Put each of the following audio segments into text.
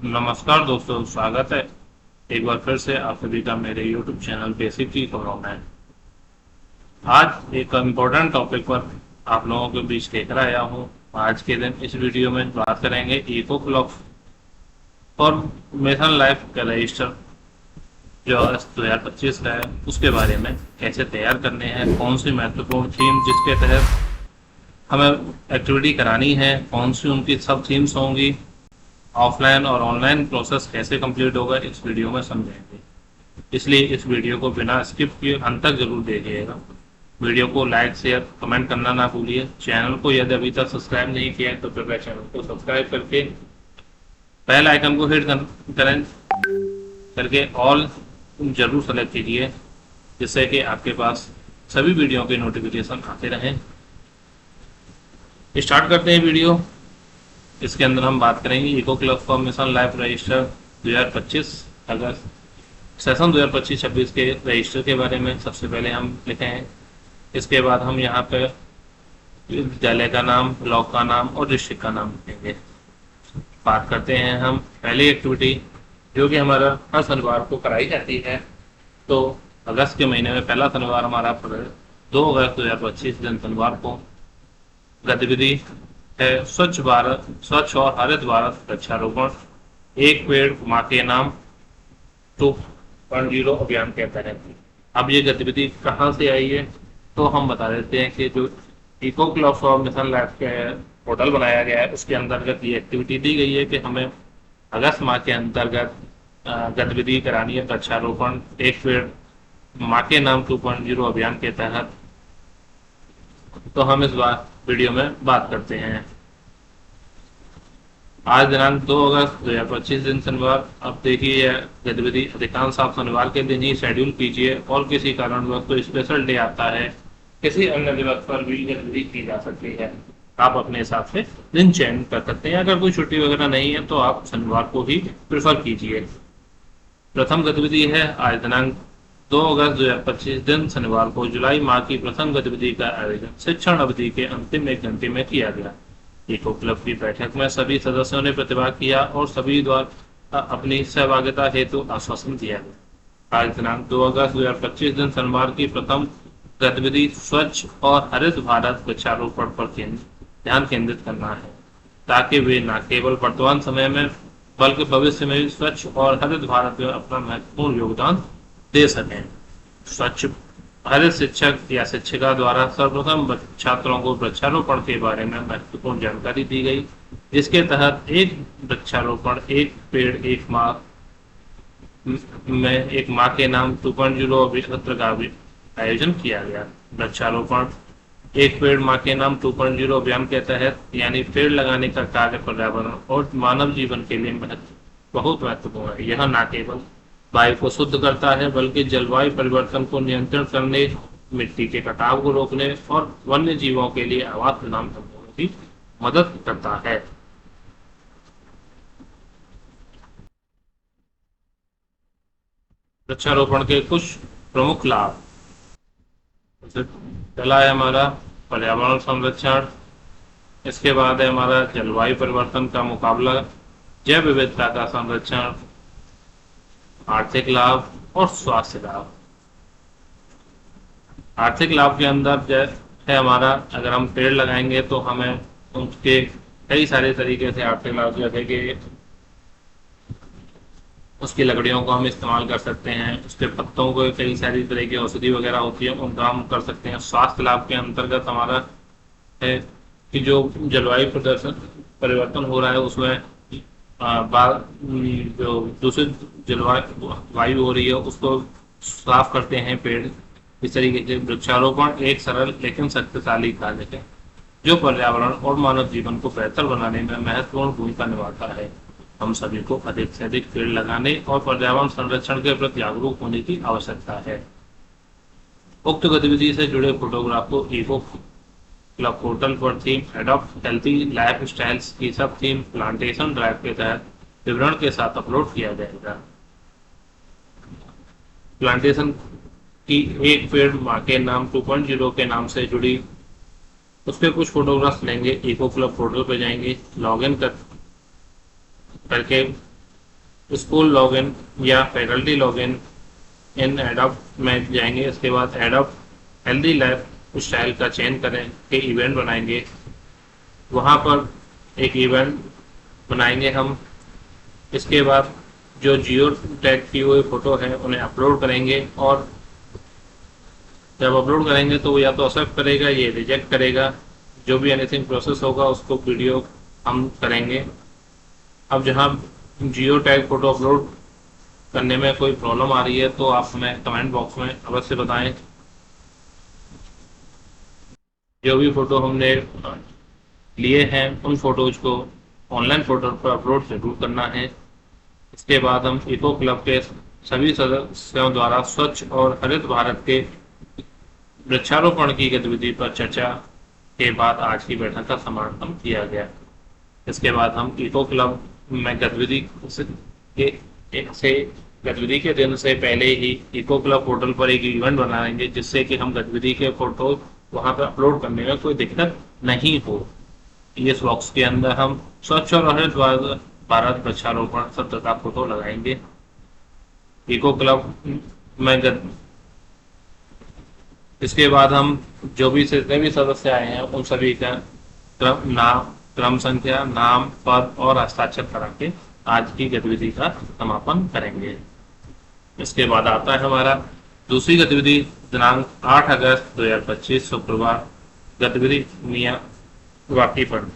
नमस्कार दोस्तों, स्वागत है एक बार फिर से आप सभी का मेरे YouTube चैनल बेसिक की खबरों में। आज एक इम्पोर्टेंट टॉपिक पर आप लोगों के बीच लेकर आया हूँ। आज के दिन इस वीडियो में बात करेंगे इको क्लॉक और मिशन लाइफ का रजिस्टर जो अगस्त 2025 का है उसके बारे में, कैसे तैयार करने हैं, कौन सी महत्वपूर्ण थीम जिसके तहत हमें एक्टिविटी करानी है, कौन सी उनकी सब थीम्स होंगी, ऑफलाइन और ऑनलाइन प्रोसेस कैसे कंप्लीट होगा, इस वीडियो में समझेंगे। इसलिए इस वीडियो को बिना स्किप किए अंत तक जरूर देखिएगा। वीडियो को लाइक शेयर कमेंट करना ना भूलिए। चैनल को यदि अभी तक सब्सक्राइब नहीं किया है तो कृपया चैनल को सब्सक्राइब करके बेल आइकन को हिट करें करके ऑल जरूर सेलेक्ट कीजिए, जिससे कि आपके पास सभी वीडियो के नोटिफिकेशन आते रहें। स्टार्ट करते हैं वीडियो। इसके अंदर हम बात करेंगे eco club for mission life register 2025 अगस्त सेशन 2025-26 के रजिस्टर के बारे में सबसे पहले हम लिखे हैं। इसके बाद हम यहाँ पे विद्यालय का नाम, ब्लॉक का नाम और डिस्ट्रिक्ट का नाम लिखेंगे। बात करते हैं हम पहली एक्टिविटी जो कि हमारा हर शनिवार को कराई जाती है। तो अगस्त के महीने में पहला शनिवार हमारा 2 अगस्त 2025 दिन शनिवार को गतिविधि है स्वच्छ भारत, स्वच्छ और हरित भारत वृक्षारोपण एक पेड़ माँ के नाम 2.0 अभियान के तहत। अब ये गतिविधि कहाँ से आई है तो हम बता देते हैं कि जो eco club for mission life के पोर्टल बनाया गया है उसके अंतर्गत ये एक्टिविटी दी गई है कि हमें अगस्त माह के अंतर्गत गतिविधि करानी है वृक्षारोपण एक पेड़ माँ के नाम 2.0 अभियान के तहत। तो हम इस बार वीडियो में बात करते हैं। आज दिनांक 2 अगस्त 2025 दिन शनिवार। अब देखिए यह गतिविधि अधिकांश आप शनिवार के दिन ही शेड्यूल कीजिए और किसी कारणवश कोई स्पेशल डे आता है, किसी अन्य दिवस पर भी गतिविधि की जा सकती है। आप अपने हिसाब से दिन चयन कर सकते हैं। अगर कोई छुट्टी वगैरह नहीं है तो आप शनिवार को ही प्रेफर कीजिए। प्रथम गतिविधि है आज दिनांक 2 अगस्त 2025 दिन शनिवार को जुलाई माह की प्रथम गतिविधि का आयोजन शिक्षण अवधि के अंतिम 1 घंटे में किया गया। इको क्लब की बैठक में सभी सदस्यों ने प्रतिभाग किया और सभी द्वारा अपनी सहभागिता हेतु आश्वासन दिया गया। आज दिनांक 2 अगस्त 2025 दिन शनिवार की प्रथम गतिविधि स्वच्छ और हरित भारत वृक्षारोपण पर ध्यान केंद्रित करना है, ताकि वे न केवल वर्तमान समय में बल्कि भविष्य में भी स्वच्छ और हरित भारत में अपना महत्वपूर्ण योगदान दे सकें। स्वच्छ हरित शिक्षक या शिक्षिका द्वारा सर्वप्रथम छात्रों को वृक्षारोपण के बारे में महत्वपूर्ण जानकारी दी गई, जिसके तहत एक वृक्षारोपण एक पेड़ एक माह में एक माह के नाम 2.0 सत्र का आयोजन किया गया। वृक्षारोपण एक पेड़ माँ के नाम 2.0 अभियान के तहत यानी पेड़ लगाने का कार्य पर्यावरण और मानव जीवन के लिए बहुत महत्वपूर्ण है। यह न केवल वायु को शुद्ध करता है बल्कि जलवायु परिवर्तन को नियंत्रण करने, मिट्टी के कटाव को रोकने और वन्य जीवों के लिए आवास प्रदान करने में भी मदद करता है। वृक्षारोपण के कुछ प्रमुख लाभ। पहला है हमारा पर्यावरण संरक्षण, इसके बाद है हमारा जलवायु परिवर्तन का मुकाबला, जैव विविधता का संरक्षण, आर्थिक लाभ और स्वास्थ्य लाभ। आर्थिक लाभ के अंदर है हमारा अगर हम पेड़ लगाएंगे तो हमें उसके कई सारे तरीके से आर्थिक लाभ, जैसे कि उसकी लकड़ियों को हम इस्तेमाल कर सकते हैं, उसके पत्तों को कई सारी तरह की औषधि वगैरह होती है उनका हम कर सकते हैं। स्वास्थ्य लाभ के अंतर्गत हमारा है कि जो जलवायु परिवर्तन हो रहा है उसमें जो दूषित जलवायु वायु हो रही है उसको साफ करते हैं पेड़। इस तरीके से वृक्षारोपण एक सरल लेकिन शक्तिशाली कार्य है जो पर्यावरण और मानव जीवन को बेहतर बनाने में महत्वपूर्ण भूमिका निभाता है। हम सभी को अधिक से अधिक पेड़ लगाने और पर्यावरण संरक्षण के प्रति जागरूक होने की आवश्यकता है। उक्त गतिविधि से जुड़े फोटोग्राफ को इको क्लब पोर्टल पर theme adopt healthy life styles की सब थीम प्लांटेशन ड्राइव के तहत विवरण के साथ अपलोड किया जाएगा। प्लांटेशन की एक पेड़ माँ के नाम 2.0 के नाम से जुड़ी उसके कुछ फोटोग्राफ्स लेंगे, इको क्लब पोर्टल पे जाएंगे, लॉगिन करके स्कूल लॉगिन या फैकल्टी लॉगिन इन एडॉप्ट में जाएंगे। इसके बाद एडॉप्ट हेल्दी लाइफ स्टाइल का चयन करें कि इवेंट बनाएंगे। वहाँ पर एक इवेंट बनाएंगे हम। इसके बाद जो जियो टैग की हुई फ़ोटो है उन्हें अपलोड करेंगे, और जब अपलोड करेंगे तो वो या तो एक्सेप्ट करेगा या रिजेक्ट करेगा। जो भी एनीथिंग प्रोसेस होगा उसको वीडियो हम करेंगे। अब जहाँ जियो टैग फ़ोटो अपलोड करने में कोई प्रॉब्लम आ रही है तो आप हमें कमेंट बॉक्स में अवश्य बताएं। जो भी फ़ोटो हमने लिए हैं उन फोटोज को ऑनलाइन पोर्टल पर अपलोड जरूर करना है। इसके बाद हम इको क्लब के सभी सदस्यों द्वारा स्वच्छ और हरित भारत के वृक्षारोपण की गतिविधि पर चर्चा के बाद आज की बैठक का समापन किया गया। इसके बाद हम इको क्लब में गतिविधि के दिन से पहले ही इको क्लब पोर्टल पर एक इवेंट बनाएंगे, जिससे कि हम गतिविधि के फोटो वहां पर अपलोड करने में कोई दिक्कत नहीं हो। इस बॉक्स के अंदर हम स्वच्छ और हरित भारत वृक्षारोपण शब्द का फोटो लगाएंगे। इको क्लब में इसके बाद हम जो भी जितने भी सदस्य आए हैं उन सभी का क्रम संख्या, नाम, पद और हस्ताक्षर करा के आज की गतिविधि का समापन करेंगे। इसके बाद आता है हमारा दूसरी गतिविधि दिनांक 8 अगस्त 2025 शुक्रवार, गतिविधि मियावाकीपन।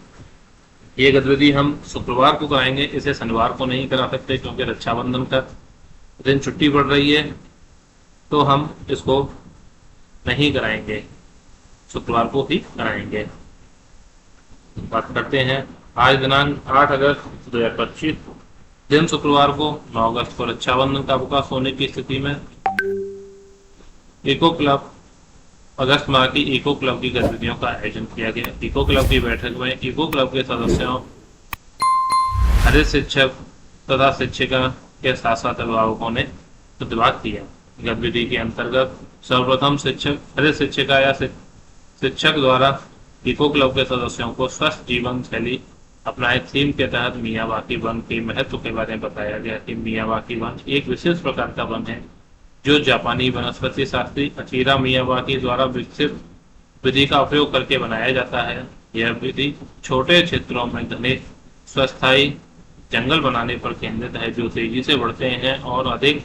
ये गतिविधि हम शुक्रवार को कराएंगे, इसे शनिवार को नहीं करा सकते क्योंकि रक्षाबंधन का दिन छुट्टी पड़ रही है, तो हम इसको नहीं कराएंगे, शुक्रवार को ही कराएंगे। बात करते हैं आज दिनांक 8 अगस्त 2025 दिन शुक्रवार को 9 अगस्त को रक्षाबंधन का अवकाश होने की स्थिति में इको क्लब अगस्त माह की इको क्लब की गतिविधियों का आयोजन किया गया। इको क्लब की बैठक में इको क्लब के सदस्यों, हरित शिक्षक तथा शिक्षिका के साथ साथ अभिभावकों ने प्रतिभाग किया। गतिविधि के अंतर्गत सर्वप्रथम हरित शिक्षिका या शिक्षक द्वारा इको क्लब के सदस्यों को स्वस्थ जीवन शैली अपनाए थीम के तहत मियावाकी वन के महत्व के बारे में बताया गया कि मियावाकी वन एक विशेष प्रकार का वन है जो जापानी वनस्पति शास्त्री अकीरा मियावाकी द्वारा विकसित विधि का उपयोग करके बनाया जाता है। यह विधि छोटे क्षेत्रों में घने स्थायी जंगल बनाने पर केंद्रित है जो तेजी से बढ़ते हैं और अधिक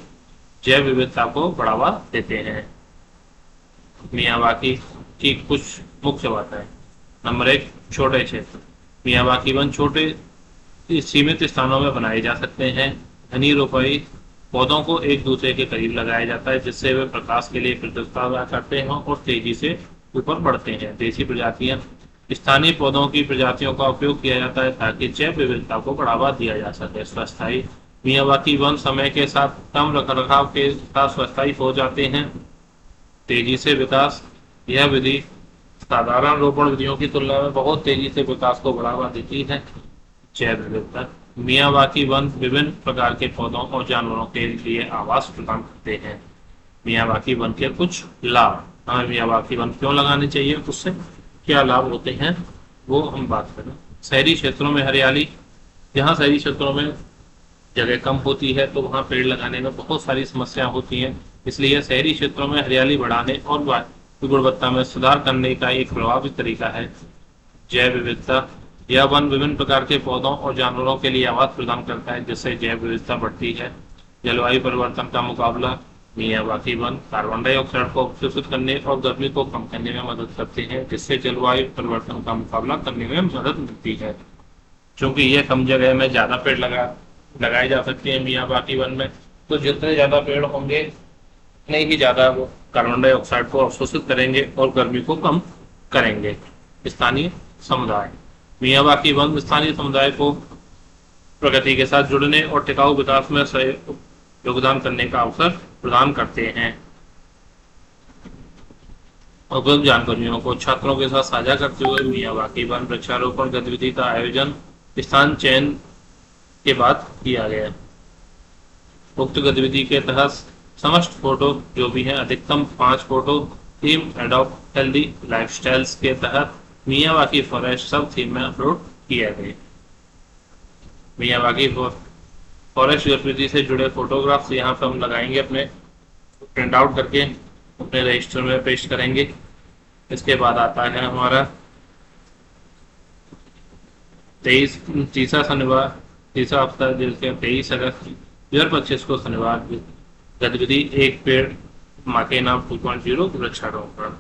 जैव विविधता को बढ़ावा देते हैं। मियावाकी की कुछ मुख्य बातें। नंबर 1, छोटे क्षेत्र। मियावाकी वन छोटे सीमित स्थानों में बनाए जा सकते हैं। घनी रोपाई पौधों को एक दूसरे के करीब लगाया जाता है जिससे वे प्रकाश के लिए प्रतिस्पर्धा करते हैं और तेजी से ऊपर बढ़ते हैं। देसी प्रजातियां। स्थानीय पौधों की प्रजातियों का उपयोग किया जाता है ताकि जैव विविधता को बढ़ावा दिया जा सके। स्थायी। मियावाकी वन समय के साथ कम रखरखाव के साथ स्थायी हो जाते हैं। तेजी से विकास। यह विधि साधारण रोपण विधियों की तुलना में बहुत तेजी से विकास को बढ़ावा देती है। जैव विविधता। मियावाकी वन विभिन्न प्रकार के पौधों और जानवरों के लिए आवास प्रदान करते हैं। मियावाकी वन के कुछ लाभ। हमें मियावाकी वन क्यों लगाने चाहिए, उससे क्या लाभ होते हैं वो हम बात करें। शहरी क्षेत्रों में हरियाली। जहाँ शहरी क्षेत्रों में जगह कम होती है तो वहाँ पेड़ लगाने में बहुत सारी समस्या होती हैं, इसलिए शहरी क्षेत्रों में हरियाली बढ़ाने और वायु गुणवत्ता में सुधार करने का एक प्रभावी तरीका है। जैव विविधता। यह वन विभिन्न प्रकार के पौधों और जानवरों के लिए आवास प्रदान करता है जिससे जैव विविधता बढ़ती है। जलवायु परिवर्तन का मुकाबला। मियावाकी वन कार्बन डाइऑक्साइड को अवशोषित करने और गर्मी को कम करने में मदद करते हैं जिससे जलवायु परिवर्तन का मुकाबला करने में मदद मिलती है। चूंकि यह कम जगह में ज्यादा पेड़ लगाए जा सकते हैं मियावाकी वन में, तो जितने ज्यादा पेड़ होंगे उतने ही ज्यादा वो कार्बन डाइऑक्साइड को अवशोषित करेंगे और गर्मी को कम करेंगे। स्थानीय समुदाय। मियावाकी वन स्थानीय समुदाय को प्रगति के साथ जुड़ने और टिकाऊ विकास में योगदान करने का अवसर प्रदान करते हैं। उपयुक्त जानकारियों को छात्रों के साथ साझा करते हुए मियावाकी वन वृक्षारोपण गतिविधि का आयोजन स्थान चयन के बाद किया गया। उक्त गतिविधि के तहत समस्त फोटो जो भी हैं अधिकतम 5 photo theme adopt healthy lifestyles के तहत मियावाकी फॉरेस्ट सब थीम में अपलोड किया गया। मियावाकी फॉरेस्ट गतिविधि से जुड़े फोटोग्राफ्स यहाँ पर हम लगाएंगे, अपने प्रिंट आउट करके अपने रजिस्टर में पेस्ट करेंगे। इसके बाद आता है हमारा तीसरा शनिवार, तीसरा हफ्ता, जिसके 23 अगस्त 2025 को शनिवार की गतिविधि एक पेड़ माँ के नाम 2.0 वृक्षारोपण।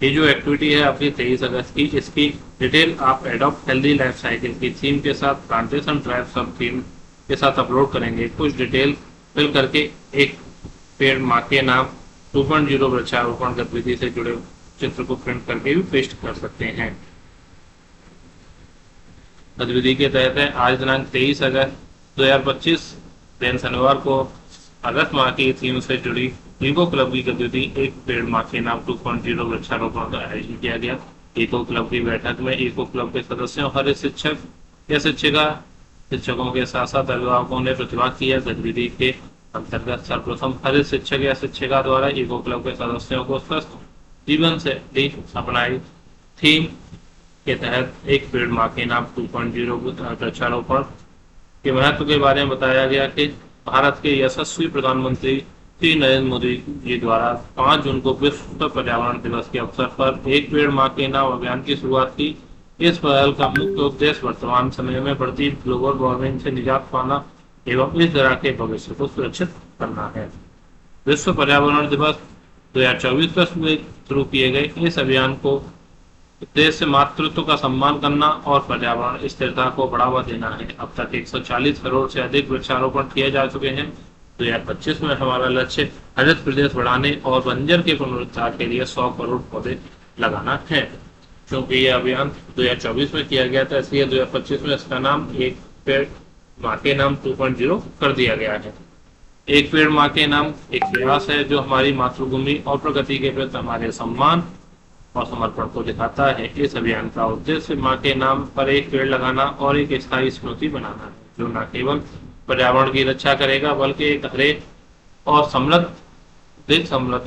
ये जो एक्टिविटी है आपकी 23 अगस्त की, इसकी डिटेल आप एडॉप्ट हेल्दी लाइफ साइकिल की थीम के साथ, प्लांटेशन ड्राइव सब थीम के साथ अपलोड करेंगे। कुछ डिटेल फिल करके एक पेड़ माँ के नाम 2.0 वृक्षारोपण गतिविधि से जुड़े चित्र को प्रिंट करके भी पेस्ट कर सकते हैं। गतिविधि के तहत है आज दिनांक 23 अगस्त 2025 दिन शनिवार को अगस्त माह की थीम से जुड़ी इको क्लब की गतिविधि एक पेड़ माँ के नाम 2.0 वृक्षारोपण का आयोजन किया गया। इको क्लब की बैठक में इको क्लब के सदस्यों, हर शिक्षक या शिक्षकों के साथ साथ अभिभावकों ने प्रतिभाग किया। गतिविधि के अंतर्गत सर्वप्रथम हर शिक्षक या शिक्षिका द्वारा इको क्लब के सदस्यों को स्वस्थ जीवन शैली अपनाई थीम के तहत एक पेड़ माँ के नाम 2.0 वृक्षारोपण के महत्व के बारे में बताया गया कि भारत के यशस्वी प्रधानमंत्री श्री नरेंद्र मोदी जी द्वारा 5 जून को विश्व पर्यावरण दिवस के अवसर पर एक पेड़ माँ के नाम अभियान की शुरुआत की। इस पहल का मुख्य उद्देश्य वर्तमान समय में बढ़ती ग्लोबल वार्मिंग से निजात पाना एवं इस तरह के भविष्य को सुरक्षित करना है। विश्व पर्यावरण दिवस 2024 में शुरू किए गए इस अभियान को उद्देश्य मातृत्व का सम्मान करना और पर्यावरण स्थिरता को बढ़ावा देना है। अब तक 140 करोड़ से अधिक वृक्षारोपण किए जा चुके हैं। 2025 में हमारा लक्ष्य हरित प्रदेश बढ़ाने और बंजर के पुनरुद्धार के लिए 100 करोड़ पौधे लगाना है। क्योंकि यह अभियान 2024 में किया गया था, इसलिए 2025 में इसका नाम एक पेड़ माँ के नाम 2.0 कर दिया गया है। एक पेड़ माँ के नाम एक प्रयास है जो हमारी मातृभूमि और प्रकृति के प्रति हमारे सम्मान और समर्पण को दिखाता है। इस अभियान का उद्देश्य माँ के नाम पर एक पेड़ लगाना और एक स्थायी स्मृति बनाना है, जो न केवल पर्यावरण की रक्षा करेगा बल्कि एक हरे और समृद्ध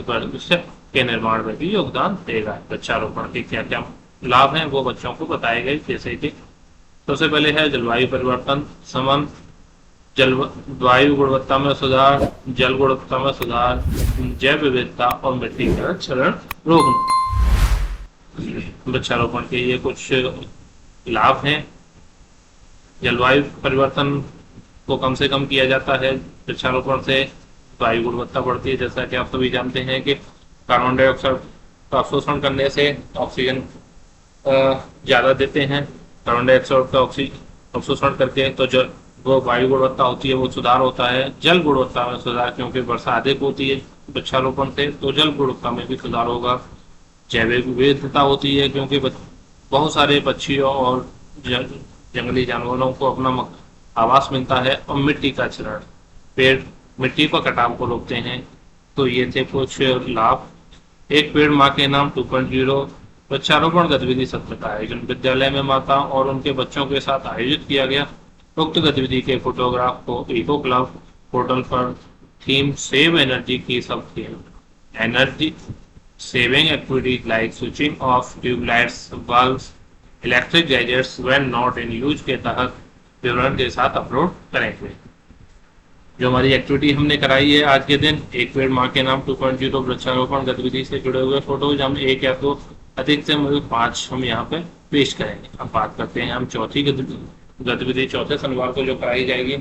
भविष्य के निर्माण में भी योगदान देगा। वृक्षारोपण के क्या क्या लाभ हैं वो बच्चों को बताए गए, जैसे कि सबसे पहले है जलवायु परिवर्तन शमन, वायु गुणवत्ता में सुधार, जल गुणवत्ता में सुधार, जैव विविधता और मिट्टी का क्षरण रोकना। वृक्षारोपण के ये कुछ लाभ हैं। जलवायु परिवर्तन को कम से कम किया जाता है। वृक्षारोपण से वायु गुणवत्ता बढ़ती है। जैसा कि आप सभी जानते हैं कि कार्बन डाइऑक्साइड का अवशोषण करने से ऑक्सीजन ज़्यादा देते हैं। कार्बन डाइऑक्साइड का अवशोषण करके तो जो वो वायु गुणवत्ता होती है वो सुधार होता है। जल गुणवत्ता में सुधार, क्योंकि वर्षा अधिक होती है वृक्षारोपण से, तो जल गुणवत्ता में भी सुधार होगा। जैविक विविधता होती है, क्योंकि बहुत सारे पक्षियों और जंगली जानवरों को अपना आवास मिलता है। और मिट्टी का क्षरण, पेड़ मिट्टी पर कटाव को रोकते हैं। तो ये थे कुछ लाभ। एक पेड़ माँ के नाम 2.0 वृक्षारोपण गतिविधि सत्र का आयोजन विद्यालय में माता और उनके बच्चों के साथ आयोजित किया गया। उक्त गतिविधि के फोटोग्राफ को इको क्लब पोर्टल पर थीम सेव एनर्जी की सब theme energy saving activities like switching off tubelights, bulbs, electric gadgets when not in use के तहत विवरण के साथ अपलोड करेंगे। जो हमारी एक्टिविटी हमने कराई है आज के दिन, एक पेड़ माँ के नाम 2.0 वृक्षारोपण गतिविधि से जुड़े हुए फोटोज हम 1 या 2 अधिक से 5 हम यहाँ पे पेश करेंगे। अब बात करते हैं हम चौथी गतिविधि चौथे शनिवार को जो कराई जाएगी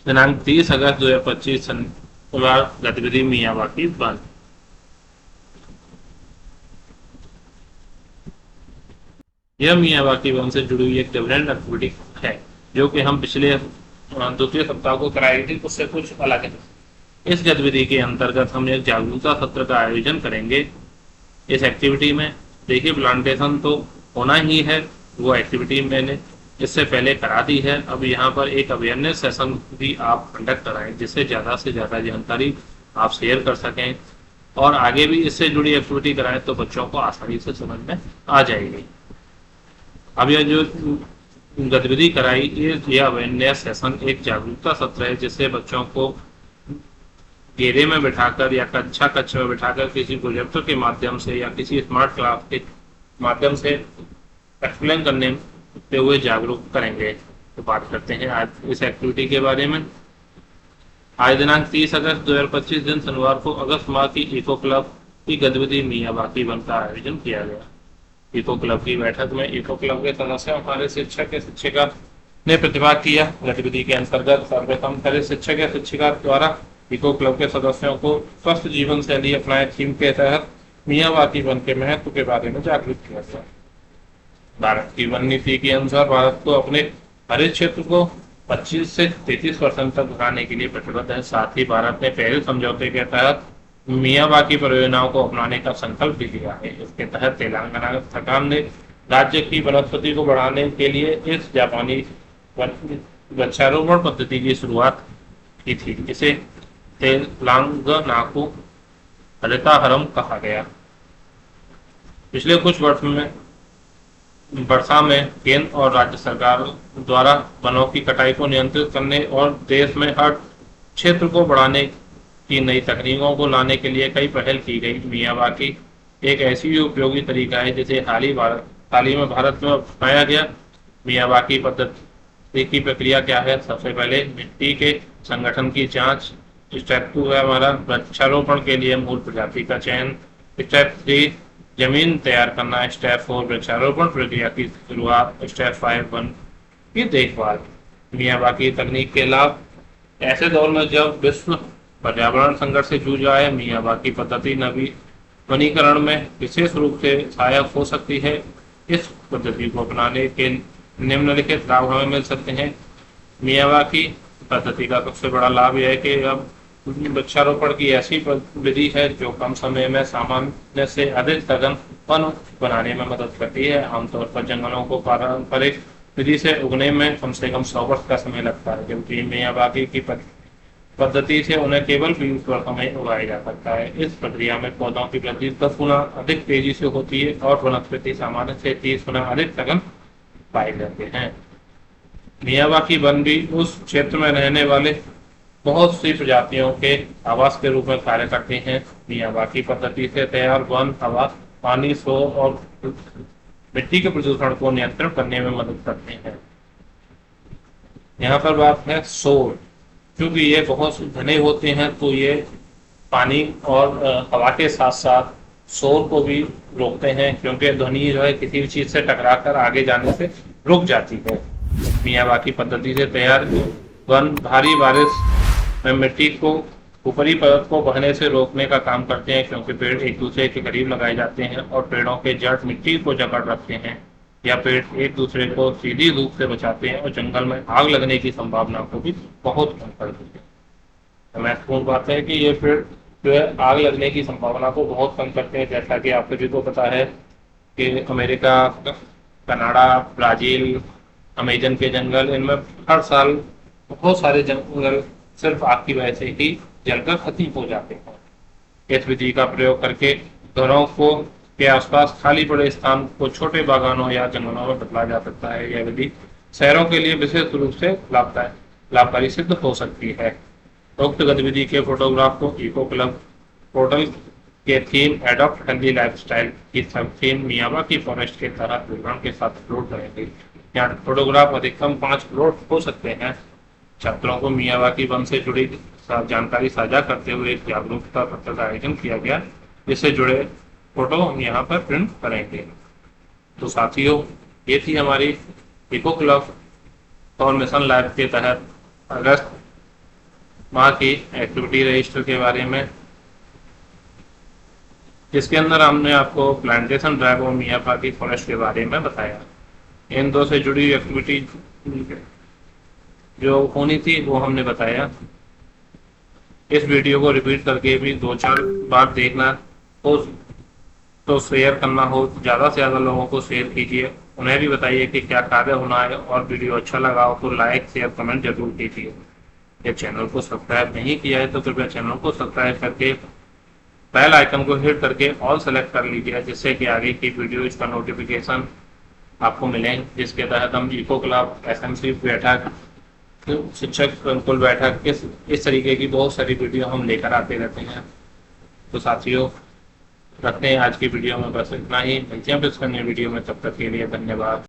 दिनांक 30 अगस्त 2025 शनिवार, गतिविधि मियावाकी वन। यह मियावाकी वन से जुड़ी हुई एक डिफरेंट एक्टिविटी है जो कि हम पिछले द्वितीय सप्ताह को कराई थी, उससे कुछ अलग है। इस गतिविधि के अंतर्गत हम एक जागरूकता सत्र का आयोजन करेंगे। इस एक्टिविटी में देखिए प्लांटेशन तो होना ही है, वो एक्टिविटी मैंने इससे पहले करा दी है। अब यहाँ पर एक अवेयरनेस सेशन भी आप कंडक्ट कराएं, जिससे ज़्यादा से ज़्यादा जानकारी आप शेयर कर सकें और आगे भी इससे जुड़ी एक्टिविटी कराएं तो बच्चों को आसानी से समझ में आ जाएगी। अब यह जो गतिविधि कराई, यह अवेयरनेस सेशन एक जागरूकता सत्र है, जिससे बच्चों को घेरे में बिठाकर या कक्ष में बिठाकर किसी प्रोजेक्टर के माध्यम से या किसी स्मार्ट क्लास के माध्यम से एक्सप्लेन करने हुए जागरूक करेंगे। तो बात करते हैं आज इस एक्टिविटी के बारे में। आज दिनांक 30 अगस्त 2025 दिन शनिवार को अगस्त माह की इको क्लब की गतिविधि मियावाकी वन का आयोजन किया गया। इको क्लब की बैठक में इको क्लब के सदस्य हमारे शिक्षक या शिक्षिका ने प्रतिभाग किया। गतिविधि के अंतर्गत सर्वप्रथम हमारे शिक्षक या शिक्षिका द्वारा इको क्लब के सदस्यों को स्वस्थ जीवन शैली अपनाए थीम के तहत मियावाकी वन के महत्व के बारे में जागरूक किया गया। भारत की वन नीति के अनुसार भारत को अपने हरित क्षेत्र को 25 से 33% तक बढ़ाने के लिए प्रतिबद्ध है। साथ ही भारत ने पेरिस समझौते के तहत मियावाकी परियोजनाओं को अपनाने का संकल्प भी लिया है। इसके तहत तेलंगाना सरकार ने राज्य की वनस्पति को बढ़ाने के लिए इस जापानी वृक्षारोपण पद्धति की शुरुआत की थी, जिसे तेलंगानाकु हरिताहरम कहा गया। पिछले कुछ वर्षा में केंद्र और राज्य सरकार द्वारा वनों की कटाई को नियंत्रित करने और देश में हर क्षेत्र को बढ़ाने की नई तकनीकों को लाने के लिए कई पहल की गई। मियावाकी एक ऐसी उपयोगी तरीका है जिसे हाल ही में भारत में अपनाया गया। मियावाकी पद्धति की प्रक्रिया क्या है? सबसे पहले मिट्टी के संगठन की जांच। स्टेप 2 है हमारा वृक्षारोपण के लिए मूल प्रजाति का चयन। स्टेप 3 जमीन तैयार करना। स्टेप 4 वृक्षारोपण प्रक्रिया की शुरुआत। स्टेप 5 वन की देखभाल। मियावाकी तकनीक के लाभ। ऐसे दौर में जब विश्व पर्यावरण संकट से जूझ रहा है, मियावाकी पद्धति नवीकरण में विशेष रूप से सहायक हो सकती है। इस पद्धति को अपनाने के निम्नलिखित लाभ हमें मिल सकते हैं। मियावाकी पद्धति का सबसे बड़ा लाभ यह है कि अब वृक्षारोपण की ऐसी विधि है जो कम समय में सामान्य से अधिक सघन वन बनाने में मदद करती है। आमतौर पर जंगलों को पारंपरिक विधि से उगने में कम से कम 100 वर्ष का समय लगता है, जबकि मियावाकी की पद्धति से उन्हें केवल 20 वर्षों में उगाया जा सकता है। इस प्रक्रिया में पौधों की वृद्धि 10 गुना अधिक तेजी से होती है और वनस्पति सामान्य से 30 गुना अधिक सघन पाए जाते हैं। मियावाकी वन भी उस क्षेत्र में रहने वाले बहुत सी प्रजातियों के आवास के रूप में कार्य करते हैं। मियावाकी पद्धति से तैयार वन आवास पानी, शोर और मिट्टी के प्रदूषण को नियंत्रण करने में मदद करते हैं। यहाँ पर बात है शोर। क्योंकि ये बहुत घने होते हैं तो ये पानी और हवा के साथ साथ शोर को भी रोकते हैं, क्योंकि ध्वनि जो है किसी भी चीज से टकराकर आगे जाने से रुक जाती है। मियावाकी पद्धति से तैयार वन भारी बारिश में मिट्टी को ऊपरी परत को बहने से रोकने का काम करते हैं, क्योंकि पेड़ एक दूसरे के करीब लगाए जाते हैं और पेड़ों के जड़ मिट्टी को जकड़ रखते हैं। या पेड़ एक दूसरे को सीधी धूप से बचाते हैं और जंगल में आग लगने की संभावना को भी बहुत कम कर देते हैं। महत्वपूर्ण बात है कि ये पेड़ जो है आग लगने की संभावना को बहुत कम करते हैं। जैसा कि आप सभी को पता है कि अमेरिका, कनाडा, ब्राजील, अमेजन के जंगल, इनमें हर साल बहुत सारे जंगल सिर्फ आग की वजह से ही जलकर खत्म हो जाते हैं। इस विधि का प्रयोग करके घरों को के आसपास खाली पड़े स्थान को छोटे बागानों या जंगलों में बदला जा सकता है। यह विधि शहरों के लिए विशेष रूप से लाभकारी सिद्ध हो सकती है। उक्त गतिविधि के फोटोग्राफ को इको क्लब पोर्टल के थीम एडॉप्ट हेल्दी लाइफस्टाइल की सब थीम मियावाकी फॉरेस्ट के तहत विवरण के साथ अपलोड करेंगे। यहाँ फोटोग्राफ अधिकतम 5 अपलोड हो सकते हैं। छात्रों को मियावाकी वन से जुड़ी जानकारी साझा करते हुए एक जागरूकता सत्र का आयोजन किया गया, जिससे जुड़े फोटो हम यहाँ पर प्रिंट करेंगे। तो साथियों, ये थी हमारी इको क्लब और मिशन लाइफ के तहत अगस्त माह की एक्टिविटी रजिस्टर के बारे में, जिसके अंदर हमने आपको प्लांटेशन ड्राइव और मियावाकी फॉरेस्ट के बारे में बताया। इन दो से जुड़ी एक्टिविटी जो होनी थी वो हमने बताया। इस वीडियो को रिपीट करके भी 2-4 बार देखना हो तो शेयर करना हो, ज़्यादा से ज़्यादा लोगों को शेयर कीजिए। उन्हें भी बताइए कि क्या कार्य होना है, और वीडियो अच्छा लगा हो तो लाइक, शेयर, कमेंट जरूर कीजिए। यदि चैनल को सब्सक्राइब नहीं किया है तो कृपया चैनल को सब्सक्राइब करके बेल आइकन को हिट करके ऑल सेलेक्ट कर लीजिए, जिससे कि आगे की वीडियो इसका नोटिफिकेशन आपको मिले, जिसके तहत हम इको क्लब, एसएमसी बैठक, शिक्षक संकुल बैठक, इस तरीके की बहुत सारी वीडियो हम लेकर आते रहते हैं। तो साथियों, रखते हैं आज की वीडियो में बस इतना ही। मिलते हैं फिर नई वीडियो में, तब तक के लिए धन्यवाद।